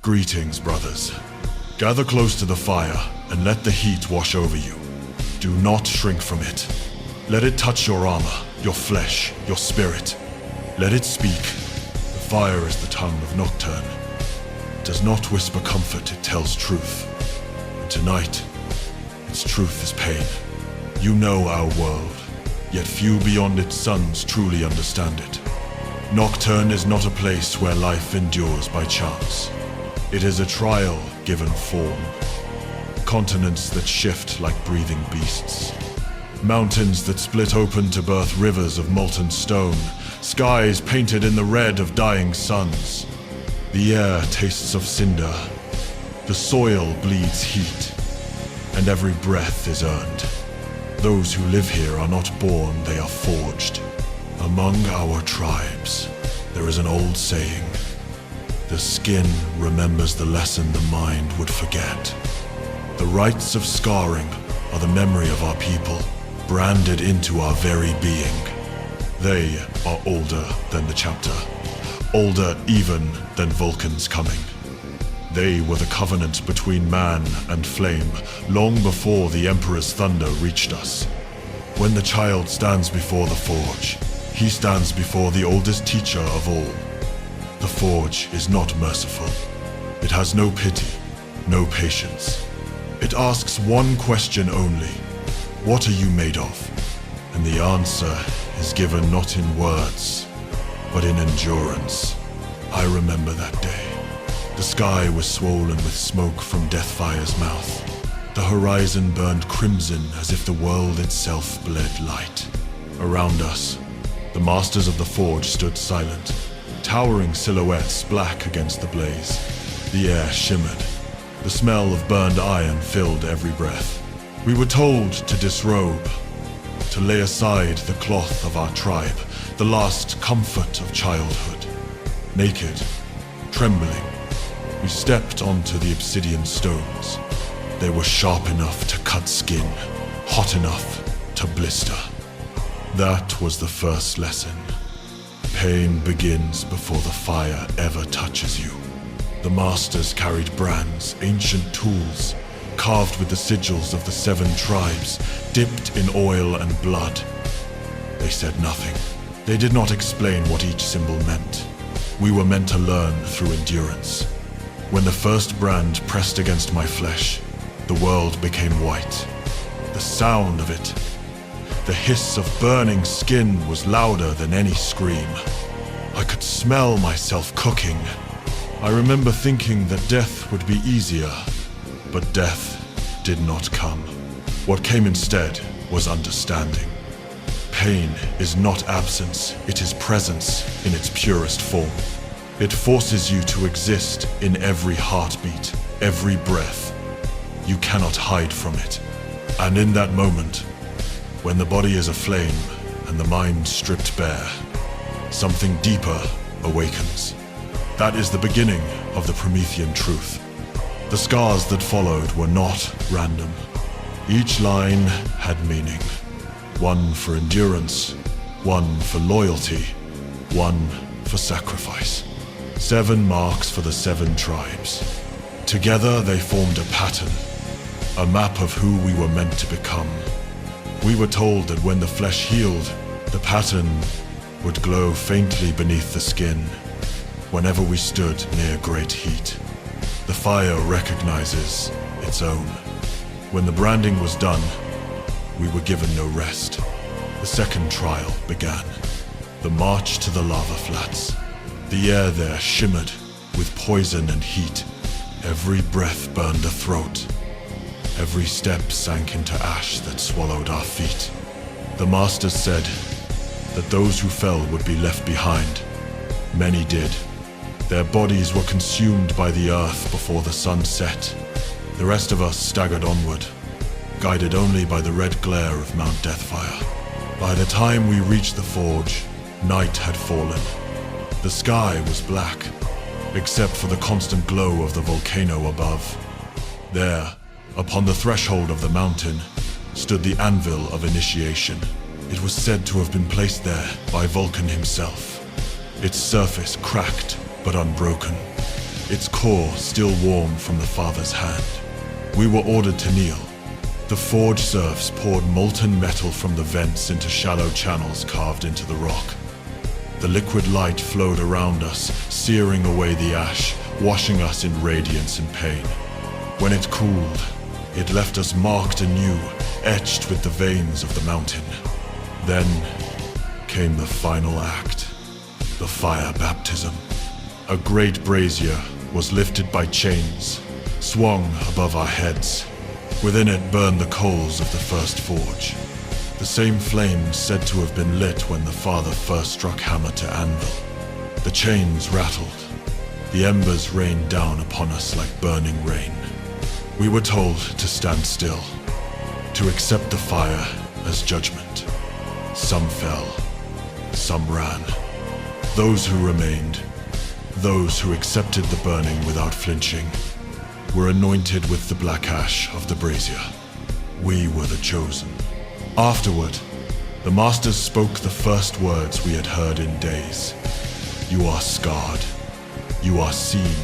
Greetings, brothers. Gather close to the fire and let the heat wash over you. Do not shrink from it. Let it touch your armor, your flesh, your spirit. Let it speak. The fire is the tongue of Nocturne. It does not whisper comfort, it tells truth. And tonight, its truth is pain. You know our world, yet few beyond its sons truly understand it. Nocturne is not a place where life endures by chance. It is a trial given form. Continents that shift like breathing beasts. Mountains that split open to birth rivers of molten stone. Skies painted in the red of dying suns. The air tastes of cinder. The soil bleeds heat. And every breath is earned. Those who live here are not born, they are forged. Among our tribes, there is an old saying. The skin remembers the lesson the mind would forget. The rites of scarring are the memory of our people, branded into our very being. They are older than the chapter, older even than Vulcan's coming. They were the covenant between man and flame, long before the Emperor's thunder reached us. When the child stands before the forge, he stands before the oldest teacher of all. The forge is not merciful. It has no pity, no patience. It asks one question only. What are you made of? And the answer is given not in words, but in endurance. I remember that day. The sky was swollen with smoke from Deathfire's mouth. The horizon burned crimson as if the world itself bled light. Around us, the masters of the forge stood silent, towering silhouettes black against the blaze. The air shimmered. The smell of burned iron filled every breath. We were told to disrobe, to lay aside the cloth of our tribe, the last comfort of childhood. Naked, trembling, we stepped onto the obsidian stones. They were sharp enough to cut skin, hot enough to blister. That was the first lesson. Pain begins before the fire ever touches you. The masters carried brands, ancient tools, carved with the sigils of the 7 tribes, dipped in oil and blood. They said nothing. They did not explain what each symbol meant. We were meant to learn through endurance. When the first brand pressed against my flesh, the world became white. The sound of it, the hiss of burning skin was louder than any scream. I could smell myself cooking. I remember thinking that death would be easier, but death did not come. What came instead was understanding. Pain is not absence, it is presence in its purest form. It forces you to exist in every heartbeat, every breath. You cannot hide from it. And in that moment, when the body is aflame and the mind stripped bare, something deeper awakens. That is the beginning of the Promethean truth. The scars that followed were not random. Each line had meaning. One for endurance, one for loyalty, one for sacrifice. 7 marks for the 7 tribes. Together they formed a pattern, a map of who we were meant to become. We were told that when the flesh healed, the pattern would glow faintly beneath the skin whenever we stood near great heat. The fire recognizes its own. When the branding was done, we were given no rest. The second trial began. The march to the lava flats. The air there shimmered with poison and heat. Every breath burned a throat. Every step sank into ash that swallowed our feet. The masters said that those who fell would be left behind. Many did. Their bodies were consumed by the earth before the sun set. The rest of us staggered onward, guided only by the red glare of Mount Deathfire. By the time we reached the forge, night had fallen. The sky was black, except for the constant glow of the volcano above. There, upon the threshold of the mountain, stood the anvil of initiation. It was said to have been placed there by Vulcan himself. Its surface cracked but unbroken. its core still warm from the father's hand. We were ordered to kneel. The forge serfs poured molten metal from the vents into shallow channels carved into the rock. The liquid light flowed around us, searing away the ash, washing us in radiance and pain. When it cooled, it left us marked anew, etched with the veins of the mountain. Then came the final act, the fire baptism. A great brazier was lifted by chains, swung above our heads. Within it burned the coals of the first forge, the same flames said to have been lit when the father first struck hammer to anvil. The chains rattled. The embers rained down upon us like burning rain. We were told to stand still, to accept the fire as judgment. Some fell, some ran. Those who remained, those who accepted the burning without flinching, were anointed with the black ash of the brazier. We were the chosen. Afterward, the masters spoke the first words we had heard in days. You are scarred. You are seen.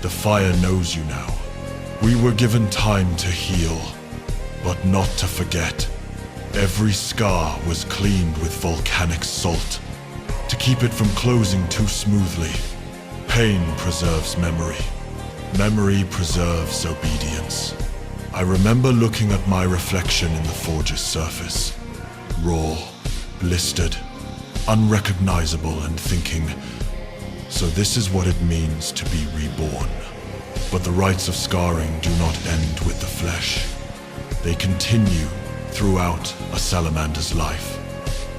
The fire knows you now. We were given time to heal, but not to forget. Every scar was cleaned with volcanic salt, to keep it from closing too smoothly. Pain preserves memory. Memory preserves obedience. I remember looking at my reflection in the forge's surface, raw, blistered, unrecognizable, and thinking, so this is what it means to be reborn. But the rites of scarring do not end with the flesh. They continue throughout a salamander's life.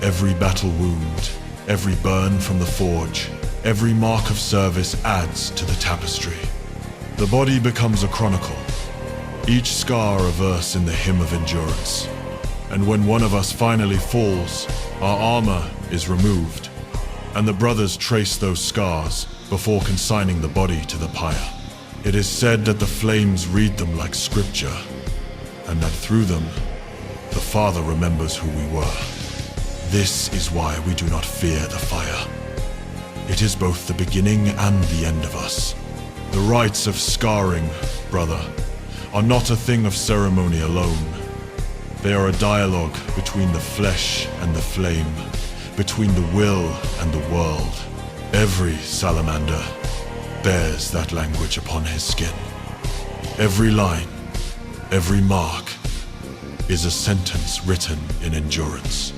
Every battle wound, every burn from the forge, every mark of service adds to the tapestry. The body becomes a chronicle, each scar a verse in the hymn of endurance. And when one of us finally falls, our armor is removed, and the brothers trace those scars before consigning the body to the pyre. It is said that the flames read them like scripture, and that through them, the Father remembers who we were. This is why we do not fear the fire. It is both the beginning and the end of us. The rites of scarring, brother, are not a thing of ceremony alone. They are a dialogue between the flesh and the flame, between the will and the world. Every salamander bears that language upon his skin. Every line, every mark, is a sentence written in endurance.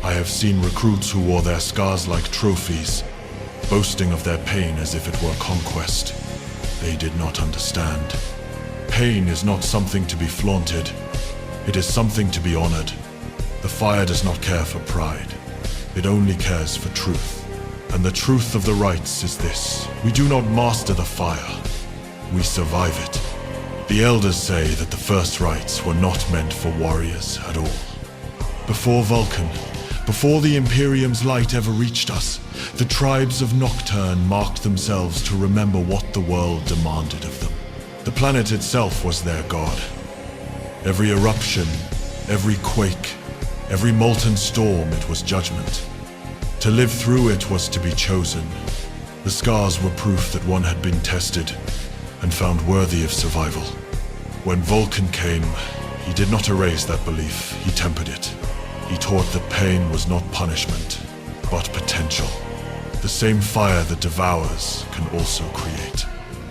I have seen recruits who wore their scars like trophies, boasting of their pain as if it were conquest. They did not understand. Pain is not something to be flaunted. It is something to be honored. The fire does not care for pride. It only cares for truth. And the truth of the rites is this: we do not master the fire. We survive it. The elders say that the first rites were not meant for warriors at all. Before Vulcan, before the Imperium's light ever reached us, the tribes of Nocturne marked themselves to remember what the world demanded of them. The planet itself was their god. Every eruption, every quake, every molten storm, it was judgment. To live through it was to be chosen. The scars were proof that one had been tested and found worthy of survival. When Vulcan came, he did not erase that belief, he tempered it. He taught that pain was not punishment, but potential. The same fire that devours can also create.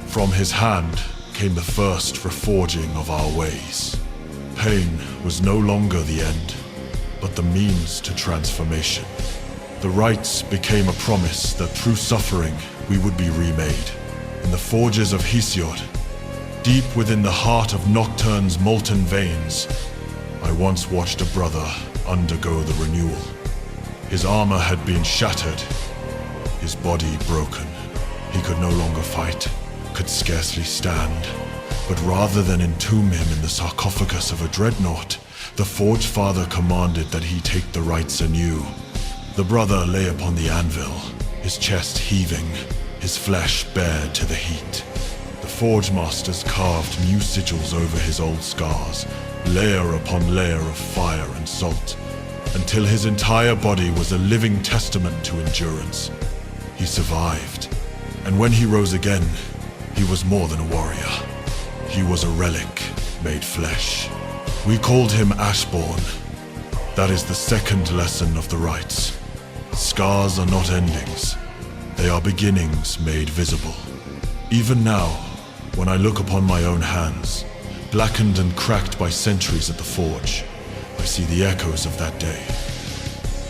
From his hand came the first reforging of our ways. Pain was no longer the end, but the means to transformation. The rites became a promise that through suffering we would be remade. In the forges of Hesiod, deep within the heart of Nocturne's molten veins, I once watched a brother undergo the renewal. His armor had been shattered, his body broken. He could no longer fight, could scarcely stand. But rather than entomb him in the sarcophagus of a dreadnought, the Forge Father commanded that he take the rites anew. The brother lay upon the anvil, his chest heaving, his flesh bared to the heat. The Forge Masters carved new sigils over his old scars, layer upon layer of fire and salt, until his entire body was a living testament to endurance. He survived, and when he rose again, He was more than a warrior. He was a relic made flesh. We called him Ashborn. That is the second lesson of the rites. Scars are not endings. They are beginnings made visible. Even now, when I look upon my own hands, blackened and cracked by centuries at the forge, I see the echoes of that day.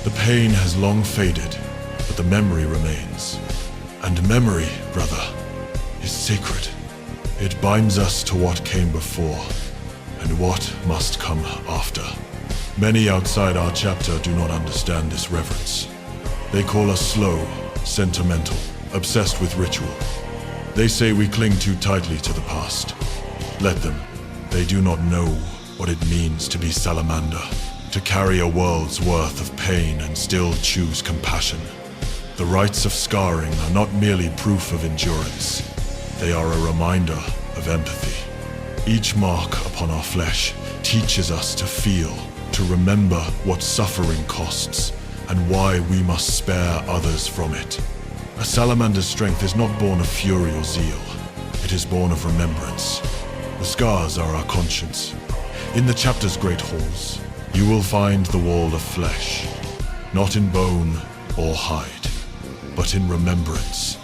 The pain has long faded, but the memory remains. And memory, brother, is sacred. It binds us to what came before, and what must come after. Many outside our chapter do not understand this reverence. They call us slow, sentimental, obsessed with ritual. They say we cling too tightly to the past. Let them. They do not know what it means to be Salamander, to carry a world's worth of pain and still choose compassion. The rites of scarring are not merely proof of endurance. They are a reminder of empathy. Each mark upon our flesh teaches us to feel, to remember what suffering costs, and why we must spare others from it. A salamander's strength is not born of fury or zeal. It is born of remembrance. The scars are our conscience. In the chapter's great halls, you will find the wall of flesh, not in bone or hide, but in remembrance.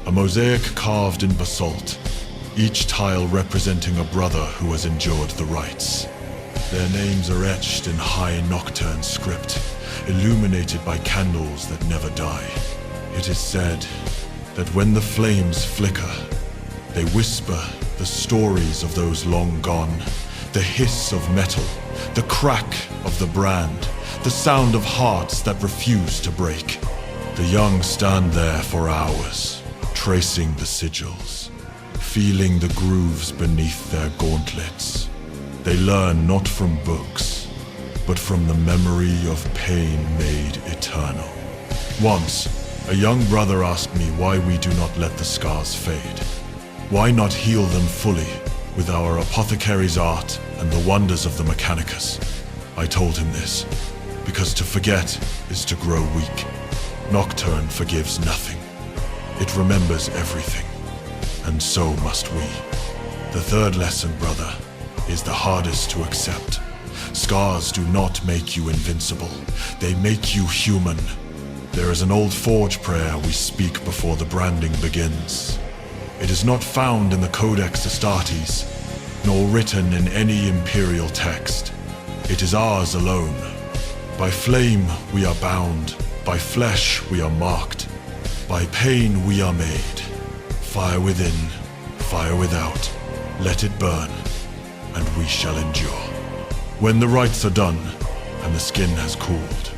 A mosaic carved in basalt, each tile representing a brother who has endured the rites. Their names are etched in high Nocturne script, illuminated by candles that never die. It is said that when the flames flicker, they whisper the stories of those long gone, the hiss of metal, the crack of the brand, the sound of hearts that refuse to break. The young stand there for hours, tracing the sigils, feeling the grooves beneath their gauntlets. They learn not from books, but from the memory of pain made eternal. Once, a young brother asked me why we do not let the scars fade. Why not heal them fully with our apothecary's art and the wonders of the Mechanicus? I told him this, because to forget is to grow weak. Nocturne forgives nothing. It remembers everything, and so must we. The third lesson, brother, is the hardest to accept. Scars do not make you invincible. They make you human. There is an old forge prayer we speak before the branding begins. It is not found in the Codex Astartes, nor written in any imperial text. It is ours alone. By flame we are bound. By flesh we are marked. By pain we are made. Fire within, fire without. Let it burn, and we shall endure. When the rites are done, and the skin has cooled,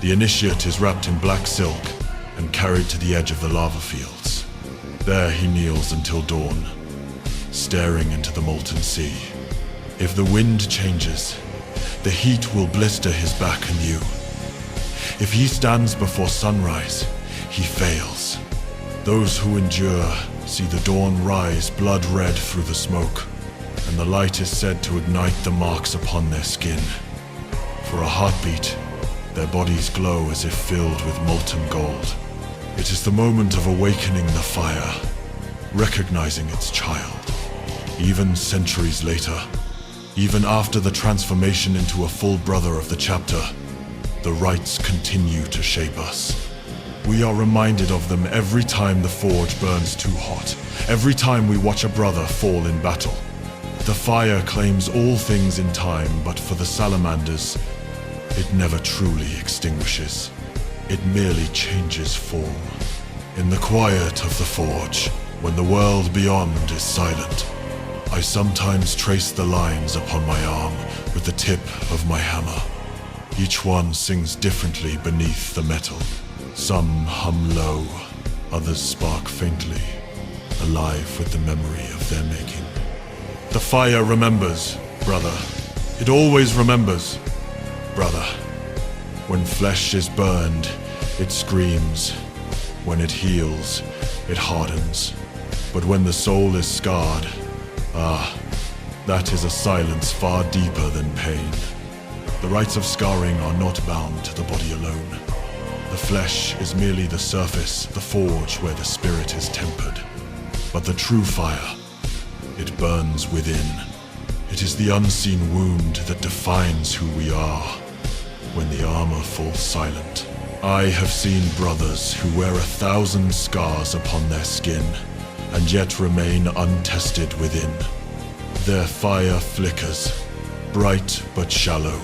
the initiate is wrapped in black silk and carried to the edge of the lava fields. There he kneels until dawn, staring into the molten sea. If the wind changes, the heat will blister his back anew. If he stands before sunrise, he fails. Those who endure see the dawn rise blood red through the smoke, and the light is said to ignite the marks upon their skin. For a heartbeat, their bodies glow as if filled with molten gold. It is the moment of awakening the fire, recognizing its child. Even centuries later, even after the transformation into a full brother of the chapter, the rites continue to shape us. We are reminded of them every time the forge burns too hot, every time we watch a brother fall in battle. The fire claims all things in time, but for the Salamanders, it never truly extinguishes. It merely changes form. In the quiet of the forge, when the world beyond is silent, I sometimes trace the lines upon my arm with the tip of my hammer. Each one sings differently beneath the metal. Some hum low, others spark faintly, alive with the memory of their making. The fire remembers, brother. It always remembers, brother. When flesh is burned, it screams. When it heals, it hardens. But when the soul is scarred, that is a silence far deeper than pain. The rites of scarring are not bound to the body alone. The flesh is merely the surface, the forge where the spirit is tempered. But the true fire, it burns within. It is the unseen wound that defines who we are. When the armor falls silent, I have seen brothers who wear 1,000 scars upon their skin, and yet remain untested within. Their fire flickers, bright but shallow,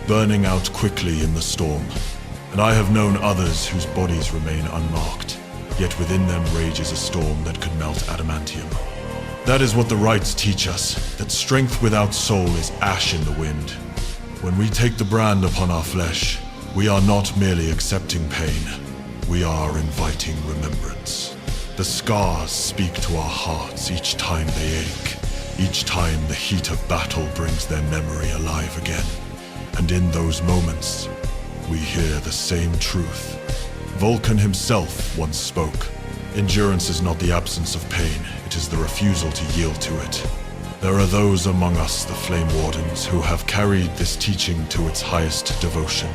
burning out quickly in the storm. And I have known others whose bodies remain unmarked, yet within them rages a storm that could melt adamantium. That is what the rites teach us, that strength without soul is ash in the wind. When we take the brand upon our flesh, we are not merely accepting pain, we are inviting remembrance. The scars speak to our hearts each time they ache, each time the heat of battle brings their memory alive again. And in those moments, we hear the same truth. Vulcan himself once spoke, "Endurance is not the absence of pain, it is the refusal to yield to it." There are those among us, the Flame Wardens, who have carried this teaching to its highest devotion.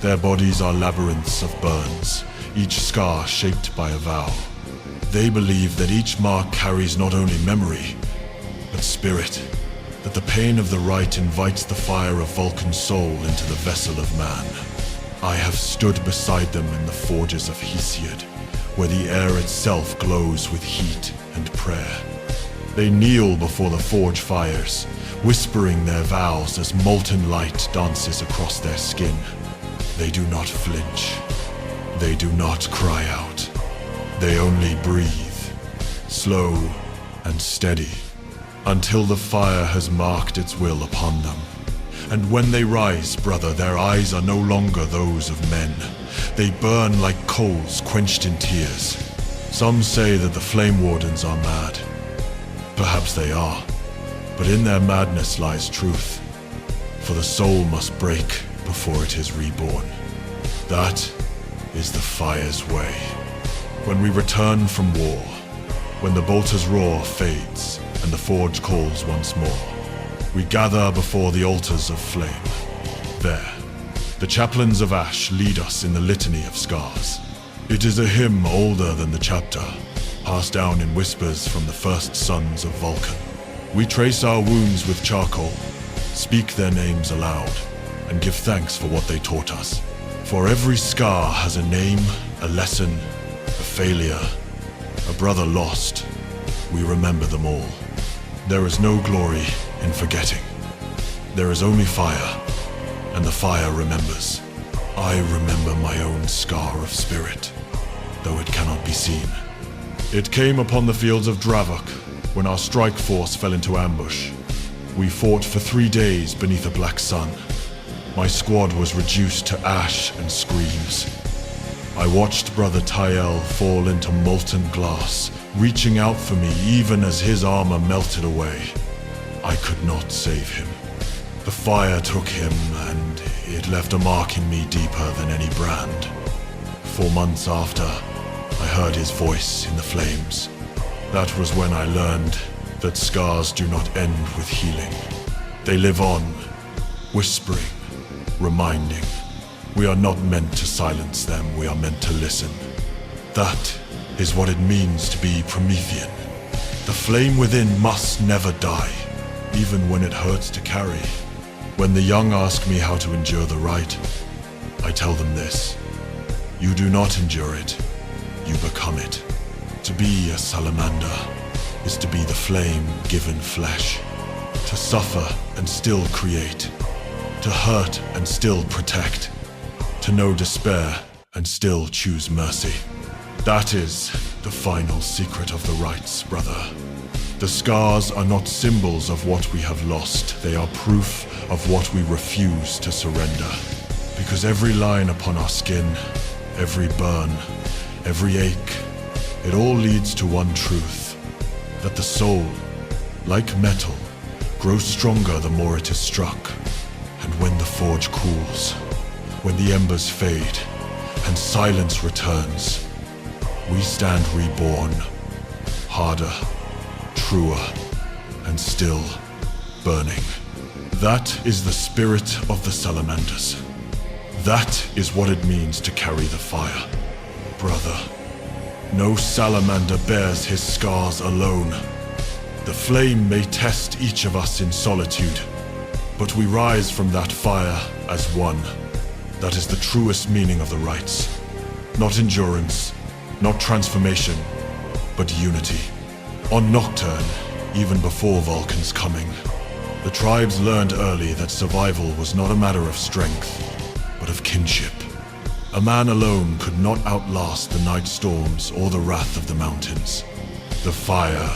Their bodies are labyrinths of burns, each scar shaped by a vow. They believe that each mark carries not only memory, but spirit, that the pain of the rite invites the fire of Vulcan's soul into the vessel of man. I have stood beside them in the forges of Hesiod, where the air itself glows with heat and prayer. They kneel before the forge fires, whispering their vows as molten light dances across their skin. They do not flinch. They do not cry out. They only breathe, slow and steady, until the fire has marked its will upon them. And when they rise, brother, their eyes are no longer those of men. They burn like coals quenched in tears. Some say that the Flame Wardens are mad. Perhaps they are, but in their madness lies truth. For the soul must break before it is reborn. That is the fire's way. When we return from war, when the bolter's roar fades and the forge calls once more, we gather before the altars of flame. There, the chaplains of ash lead us in the litany of scars. It is a hymn older than the chapter, passed down in whispers from the first sons of Vulcan. We trace our wounds with charcoal, speak their names aloud, and give thanks for what they taught us. For every scar has a name, a lesson, a failure, a brother lost. We remember them all. There is no glory in forgetting. There is only fire, and the fire remembers. I remember my own scar of spirit, though it cannot be seen. It came upon the fields of Dravok, when our strike force fell into ambush. We fought for 3 days beneath a black sun. My squad was reduced to ash and screams. I watched Brother Tyel fall into molten glass, reaching out for me even as his armor melted away. I could not save him. The fire took him, and it left a mark in me deeper than any brand. 4 months after, I heard his voice in the flames. That was when I learned that scars do not end with healing. They live on, whispering, reminding. We are not meant to silence them, we are meant to listen. That is what it means to be Promethean. The flame within must never die, even when it hurts to carry. When the young ask me how to endure the rite, I tell them this: you do not endure it, you become it. To be a salamander is to be the flame given flesh. To suffer and still create. To hurt and still protect. To know despair and still choose mercy. That is the final secret of the rites, brother. The scars are not symbols of what we have lost. They are proof of what we refuse to surrender. Because every line upon our skin, every burn, every ache, it all leads to one truth: that the soul, like metal, grows stronger the more it is struck. And when the forge cools, when the embers fade, and silence returns, we stand reborn, harder, truer, and still burning. That is the spirit of the Salamanders. That is what it means to carry the fire, brother. No salamander bears his scars alone. The flame may test each of us in solitude, but we rise from that fire as one. That is the truest meaning of the rites. Not endurance, not transformation, but unity. On Nocturne, even before Vulcan's coming, the tribes learned early that survival was not a matter of strength, but of kinship. A man alone could not outlast the night storms or the wrath of the mountains. The fire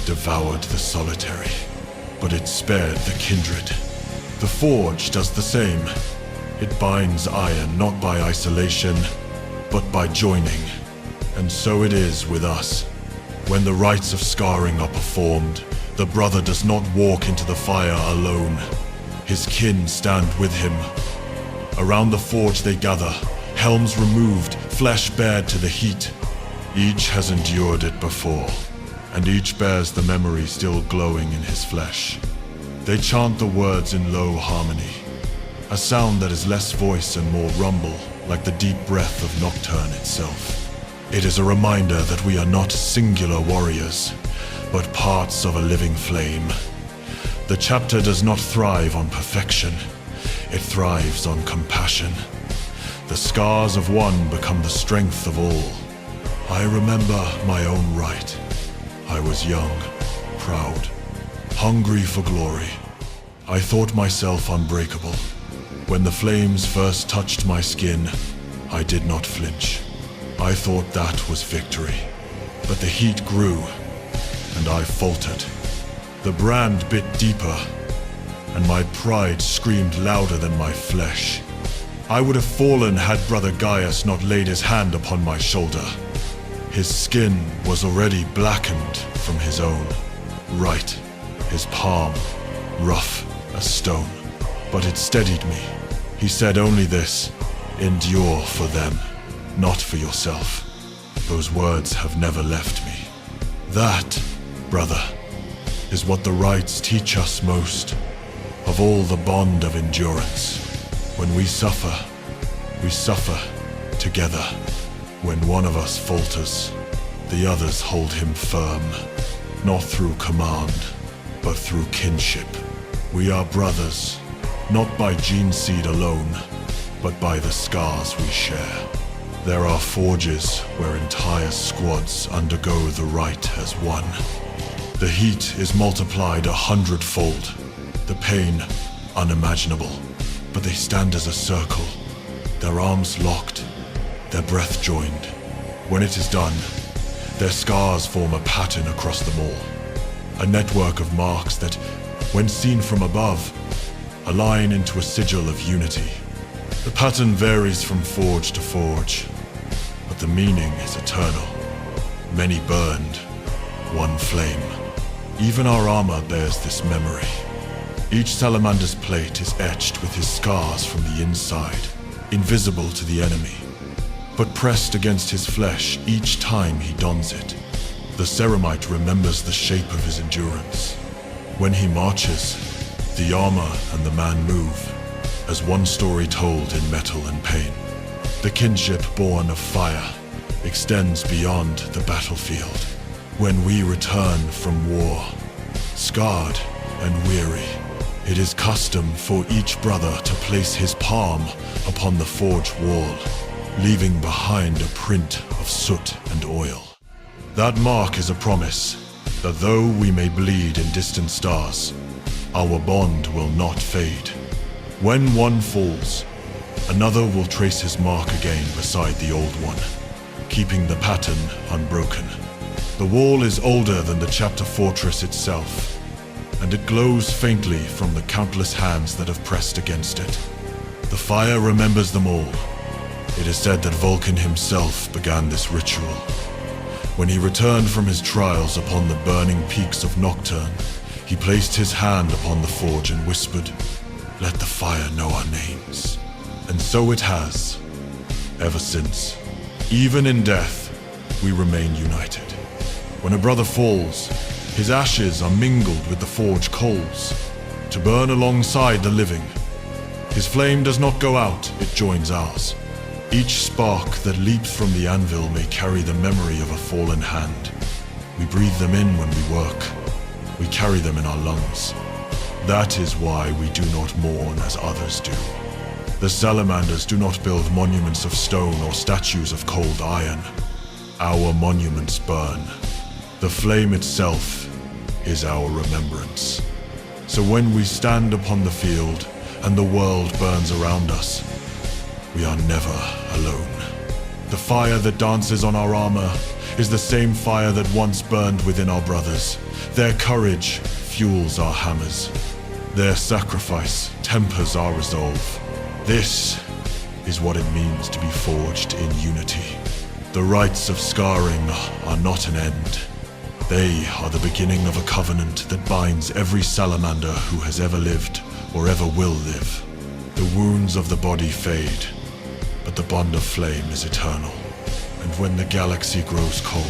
devoured the solitary, but it spared the kindred. The forge does the same. It binds iron not by isolation, but by joining. And so it is with us. When the rites of scarring are performed, the brother does not walk into the fire alone. His kin stand with him. Around the forge they gather, helms removed, flesh bared to the heat. Each has endured it before, and each bears the memory still glowing in his flesh. They chant the words in low harmony, a sound that is less voice and more rumble, like the deep breath of Nocturne itself. It is a reminder that we are not singular warriors, but parts of a living flame. The chapter does not thrive on perfection, it thrives on compassion. The scars of one become the strength of all. I remember my own rite. I was young, proud, hungry for glory. I thought myself unbreakable. When the flames first touched my skin, I did not flinch. I thought that was victory. But the heat grew, and I faltered. The brand bit deeper, and my pride screamed louder than my flesh. I would have fallen had Brother Gaius not laid his hand upon my shoulder. His skin was already blackened from his own. Right, his palm, rough as stone. But it steadied me. He said only this: endure for them, not for yourself. Those words have never left me. That, brother, is what the rites teach us most. Of all the bond of endurance. When we suffer together. When one of us falters, the others hold him firm. Not through command, but through kinship. We are brothers, not by gene seed alone, but by the scars we share. There are forges where entire squads undergo the rite as one. The heat is multiplied 100-fold, the pain unimaginable, but they stand as a circle, their arms locked, their breath joined. When it is done, their scars form a pattern across them all, a network of marks that, when seen from above, align into a sigil of unity. The pattern varies from forge to forge, but the meaning is eternal. Many burned, one flame. Even our armor bears this memory. Each Salamander's plate is etched with his scars from the inside, invisible to the enemy, but pressed against his flesh each time he dons it. The ceramite remembers the shape of his endurance. When he marches, the armor and the man move, as one story told in metal and pain. The kinship born of fire extends beyond the battlefield. When we return from war, scarred and weary, it is custom for each brother to place his palm upon the forge wall, leaving behind a print of soot and oil. That mark is a promise that though we may bleed in distant stars, our bond will not fade. When one falls, another will trace his mark again beside the old one, keeping the pattern unbroken. The wall is older than the chapter fortress itself, and it glows faintly from the countless hands that have pressed against it. The fire remembers them all. It is said that Vulcan himself began this ritual. When he returned from his trials upon the burning peaks of Nocturne, he placed his hand upon the forge and whispered, "Let the fire know our names." And so it has, ever since. Even in death, we remain united. When a brother falls, his ashes are mingled with the forge coals, to burn alongside the living. His flame does not go out, it joins ours. Each spark that leaps from the anvil may carry the memory of a fallen hand. We breathe them in when we work. We carry them in our lungs. That is why we do not mourn as others do. The Salamanders do not build monuments of stone or statues of cold iron. Our monuments burn. The flame itself is our remembrance. So when we stand upon the field and the world burns around us, we are never alone. The fire that dances on our armor is the same fire that once burned within our brothers. Their courage fuels our hammers. Their sacrifice tempers our resolve. This is what it means to be forged in unity. The rites of scarring are not an end. They are the beginning of a covenant that binds every salamander who has ever lived or ever will live. The wounds of the body fade, but the bond of flame is eternal. And when the galaxy grows cold,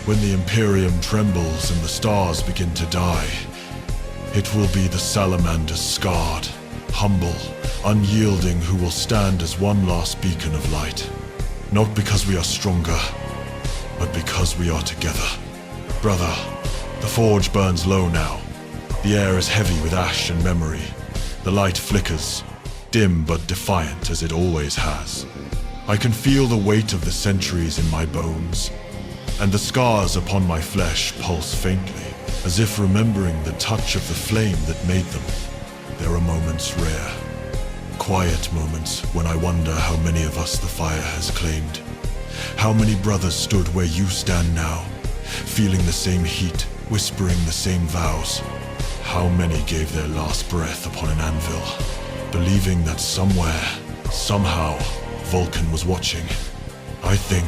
when the Imperium trembles and the stars begin to die, it will be the salamanders scarred, humble, unyielding who will stand as one last beacon of light. Not because we are stronger, but because we are together. Brother, the forge burns low now. The air is heavy with ash and memory. The light flickers, dim but defiant as it always has. I can feel the weight of the centuries in my bones, and the scars upon my flesh pulse faintly, as if remembering the touch of the flame that made them. There are moments rare, quiet moments when I wonder how many of us the fire has claimed. How many brothers stood where you stand now, feeling the same heat, whispering the same vows. How many gave their last breath upon an anvil, believing that somewhere, somehow, Vulcan was watching. I think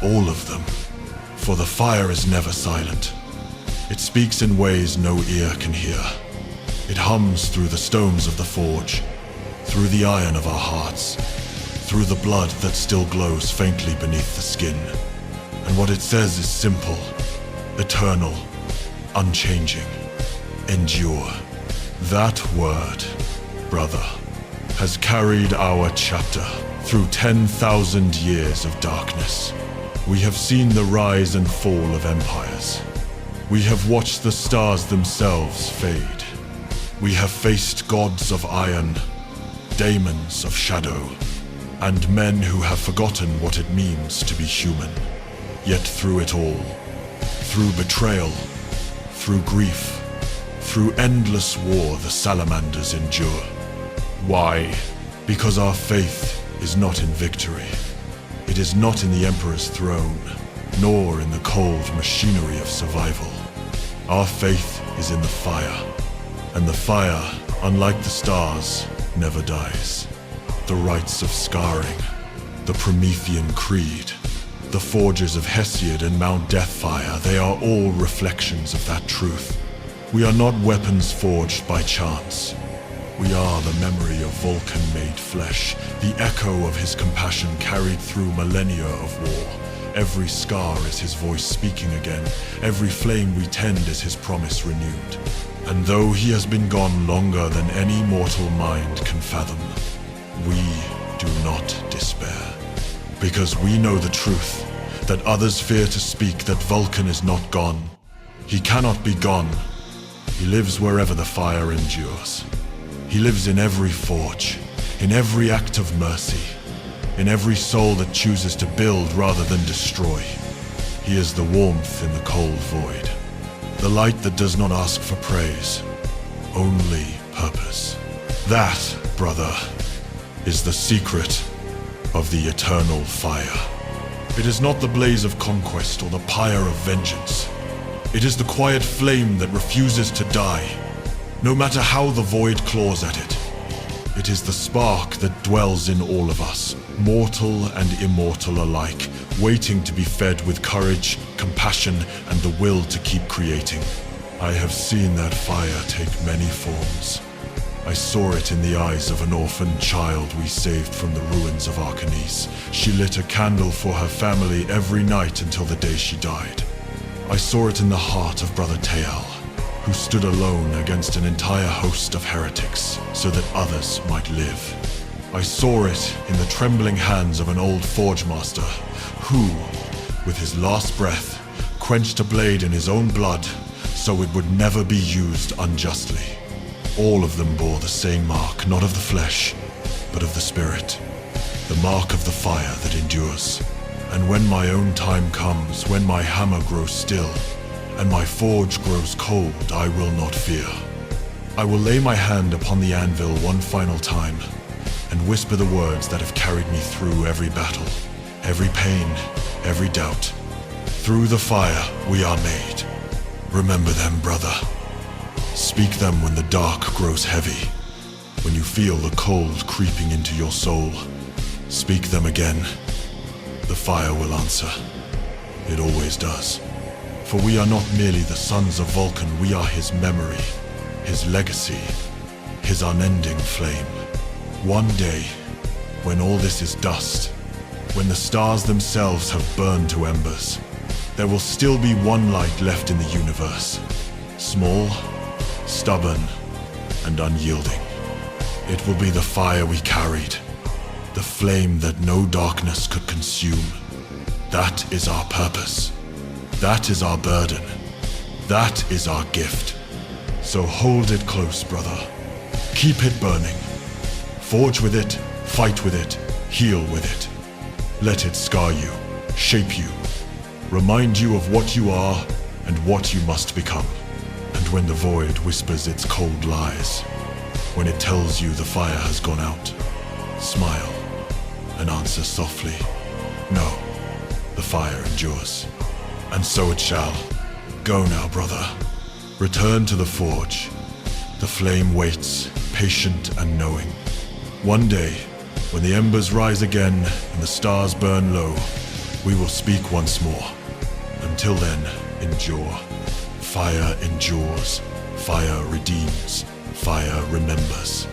all of them. For the fire is never silent. It speaks in ways no ear can hear. It hums through the stones of the forge, through the iron of our hearts, through the blood that still glows faintly beneath the skin. And what it says is simple, eternal, unchanging. Endure. That word, brother, has carried our chapter through 10,000 years of darkness. We have seen the rise and fall of empires. We have watched the stars themselves fade. We have faced gods of iron, daemons of shadow, and men who have forgotten what it means to be human. Yet through it all, through betrayal, through grief, through endless war, the salamanders endure. Why? Because our faith is not in victory. It is not in the Emperor's throne, nor in the cold machinery of survival. Our faith is in the fire, and the fire, unlike the stars, never dies. The rites of scarring, the Promethean creed, the forges of Hesiod and Mount Deathfire, they are all reflections of that truth. We are not weapons forged by chance. We are the memory of Vulcan made flesh, the echo of his compassion carried through millennia of war. Every scar is his voice speaking again. Every flame we tend is his promise renewed. And though he has been gone longer than any mortal mind can fathom, we do not despair. Because we know the truth, that others fear to speak, that Vulcan is not gone. He cannot be gone. He lives wherever the fire endures. He lives in every forge, in every act of mercy, in every soul that chooses to build rather than destroy. He is the warmth in the cold void, the light that does not ask for praise, only purpose. That, brother, is the secret of the eternal fire. It is not the blaze of conquest or the pyre of vengeance. It is the quiet flame that refuses to die, no matter how the void claws at it. It is the spark that dwells in all of us, mortal and immortal alike, waiting to be fed with courage, compassion, and the will to keep creating. I have seen that fire take many forms. I saw it in the eyes of an orphaned child we saved from the ruins of Arcanis. She lit a candle for her family every night until the day she died. I saw it in the heart of Brother Teal, who stood alone against an entire host of heretics so that others might live. I saw it in the trembling hands of an old forge master who, with his last breath, quenched a blade in his own blood so it would never be used unjustly. All of them bore the same mark, not of the flesh, but of the spirit, the mark of the fire that endures. And when my own time comes, when my hammer grows still, and my forge grows cold, I will not fear. I will lay my hand upon the anvil one final time, and whisper the words that have carried me through every battle, every pain, every doubt. Through the fire we are made. Remember them, brother. Speak them when the dark grows heavy, when you feel the cold creeping into your soul. Speak them again. The fire will answer. It always does. For we are not merely the sons of Vulcan, we are his memory, his legacy, his unending flame. One day, when all this is dust, when the stars themselves have burned to embers, there will still be one light left in the universe. Small, stubborn, and unyielding. It will be the fire we carried, the flame that no darkness could consume. That is our purpose. That is our burden. That is our gift. So hold it close, brother. Keep it burning. Forge with it, fight with it, heal with it. Let it scar you, shape you, remind you of what you are and what you must become. And when the void whispers its cold lies, when it tells you the fire has gone out, smile and answer softly, no, the fire endures. And so it shall. Go now, brother. Return to the forge. The flame waits, patient and knowing. One day, when the embers rise again and the stars burn low, we will speak once more. Until then, endure. Fire endures. Fire redeems. Fire remembers.